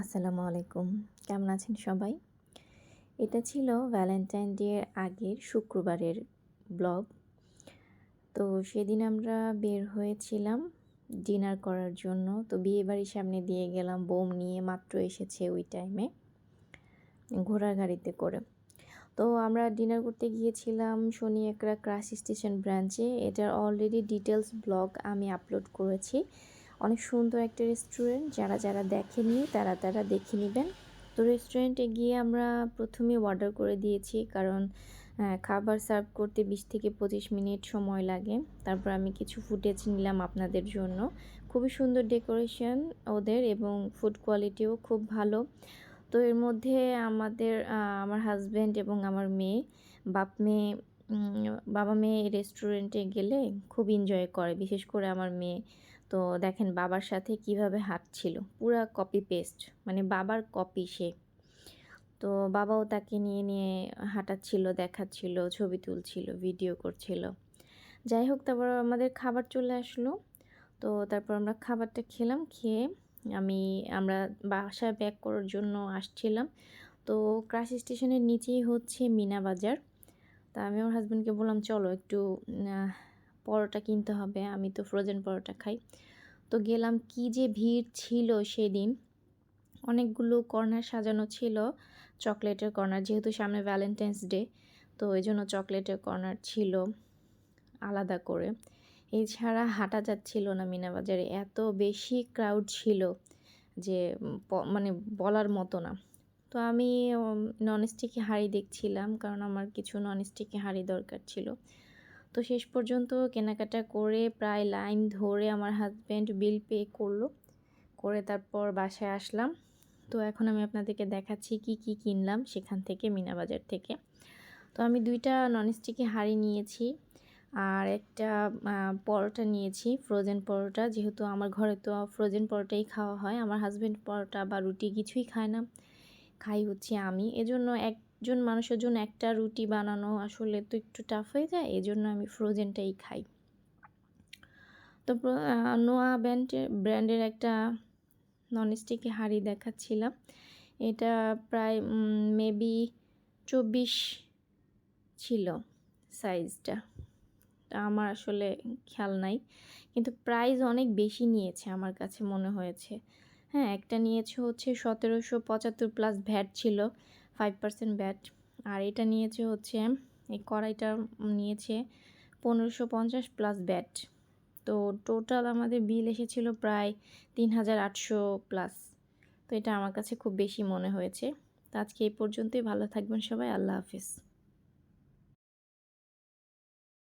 আসসালামু আলাইকুম। কেমন আছেন সবাই? এটা ছিল ভ্যালেন্টাইন ডে এর আগের শুক্রবারের ব্লগ। তো সেদিন আমরা বের হয়েছিলাম ডিনার করার জন্য। তো বিয়েবাড়ির সামনে দিয়ে গেলাম, বোম নিয়ে মাত্র এসেছে ওই টাইমে ঘোড়ার গাড়িতে করে। তো আমরা ডিনার করতে গিয়েছিলাম শনি একরা ক্রাশ স্টেশন ব্রাঞ্চে। এটার অলরেডি ডিটেলস ব্লগ আমি আপলোড করেছি। অনেক সুন্দর একটা রেস্টুরেন্ট, যারা দেখেননি তারা দেখে নেবেন। তো রেস্টুরেন্টে গিয়ে আমরা প্রথমে অর্ডার করে দিয়েছি, কারণ খাবার সার্ভ করতে 20 থেকে 25 মিনিট সময় লাগে। তারপর আমি কিছু ফুটেজ নিলাম আপনাদের জন্য। খুবই সুন্দর ডেকোরেশন ওদের এবং ফুড কোয়ালিটিও খুব ভালো। তো এর মধ্যে আমার হাজব্যান্ড এবং আমার মেয়ে, বাবা মেয়ে রেস্টুরেন্টে গেলে খুব এনজয় করে, বিশেষ করে আমার মেয়ে। তো দেখেন বাবার সাথে কিভাবে হাঁটছিল, পুরা কপি পেস্ট, মানে বাবার কপি সে। তো বাবাও তাকে নিয়ে নিয়ে হাঁটাচ্ছিল, দেখাচ্ছিল, ছবি তুলছিল, ভিডিও করছিল। যাই হোক, তারপর আমাদের খাবার চলে আসলো। তো তারপর আমরা খাবারটা খেলাম, খেয়ে আমরা বাসায় ব্যাক করার জন্য আসছিলাম। তো ক্রাশ স্টেশনের নিচেই হচ্ছে মিনা বাজার। তা আমি আমার হাজব্যান্ডকে বললাম চলো একটু পরোটা কিনতে হবে, আমি তো ফ্রোজেন পরোটা খাই। তো গেলাম, কি যে ভিড় ছিল সেদিন। অনেকগুলো কর্নার সাজানো ছিল, চকলেটের কর্নার, যেহেতু সামনে ভ্যালেন্টাইন্স ডে, তো এই জন্য চকলেটের কর্নার ছিল আলাদা করে। এছাড়া হাঁটা যাচ্ছিল না মিনা বাজারে, এত বেশি ক্রাউড ছিল যে মানে বলার মতো না। তো আমি ননস্টিকি হাঁড়ি দেখছিলাম, কারণ আমার কিছু ননস্টিকি হাঁড়ি দরকার ছিল। তো শেষ পর্যন্ত কেনাকাটা করে প্রায় লাইন ধরে আমার হাজব্যান্ড বিল পে করলো, করে তারপর বাসায় আসলাম। তো এখন আমি আপনাদেরকে দেখাচ্ছি কি কি কিনলাম সেখান থেকে, মিনা বাজার থেকে। তো আমি 2টা ননস্টিকি হাঁড়ি নিয়েছি, আর একটা পরোটা নিয়েছি, ফ্রোজেন পরোটা। যেহেতু আমার ঘরে তো ফ্রোজেন পরোটাই খাওয়া হয়, আমার হাজব্যান্ড পরোটা বা রুটি কিছুই খায় না, খাই হচ্ছে আমি। এজন্য একজন মানুষের জন্য একটা রুটি বানানো আসলে তো একটু টাফ হয়ে যায়, এজন্য আমি ফ্রোজেনটাই খাই। তো নোয়া ব্র্যান্ডের একটা ননস্টিকি হাঁড়ি দেখাচ্ছিলাম। এটা প্রায় মেবি 24 ছিল সাইজটা, আমার আসলে খেয়াল নাই, কিন্তু প্রাইস অনেক বেশি নিয়েছে আমার কাছে মনে হয়েছে। হ্যাঁ, একটা নিয়েছে হচ্ছে 1775 প্লাস ভ্যাট ছিল, 5% ভ্যাট। আর এটা নিয়েছে হচ্ছে, এই কড়াইটা নিয়েছে 1550 প্লাস ভ্যাট। তো টোটাল আমাদের বিল এসেছিল প্রায় 3800 প্লাস। তো এটা আমার কাছে খুব বেশি মনে হয়েছে। তো আজকে এই পর্যন্তই, ভালো থাকবেন সবাই, আল্লাহ হাফিজ।